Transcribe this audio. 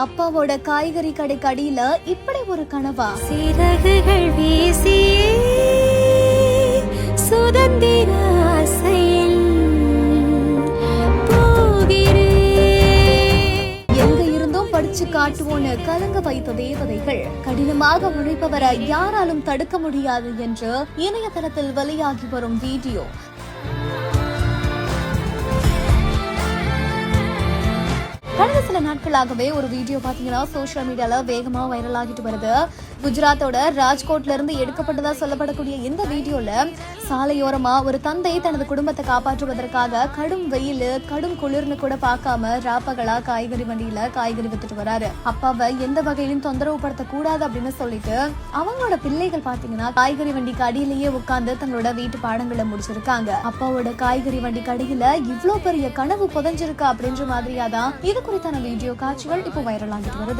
அப்பாவோட காய்கறி கடை கடியில இப்படி ஒரு கனவா? சிறகுகள் வீசியே சுதந்திர ஆசையில் எங்க இருந்தும் படிச்சு காட்டுவோன்னு கலங்க வைத்த தேவதைகள், கடினமாக உழைப்பவரை யாராலும் தடுக்க முடியாது என்று இணையதளத்தில் வெளியாகி வரும் வீடியோ. கடந்த சில நாட்களாகவே ஒரு வீடியோ பாத்தீங்கன்னா சோசியல் மீடியால வேகமா வைரல் ஆகிட்டு வருது. குஜராத்தோட ராஜ்கோட்ல இருந்து எடுக்கப்பட்டதா சொல்லப்படக்கூடிய இந்த வீடியோல சாலையோரமா ஒரு தந்தை தனது குடும்பத்தை காப்பாற்றுவதற்காக கடும் வெயில் கடும் குளிர்னு கூட பார்க்காம ராப்பகலா காய்கறி வண்டியில காய்கறி வித்துட்டு வராரு. அப்பாவை எந்த வகையிலும் தொந்தரவு படுத்த கூடாது அப்படின்னு சொல்லிட்டு அவங்களோட பிள்ளைகள் பாத்தீங்கன்னா காய்கறி வண்டிக்கு அடியிலேயே உட்கார்ந்து தங்களோட வீட்டு பாடங்களை முடிச்சிருக்காங்க. அப்பாவோட காய்கறி வண்டிக்கு அடியில இவ்வளவு பெரிய கனவு புதஞ்சிருக்கு அப்படின்ற மாதிரியாதான் இது குறித்தான வீடியோ காட்சிகள் இப்போ வைரல் ஆகிட்டு வருது.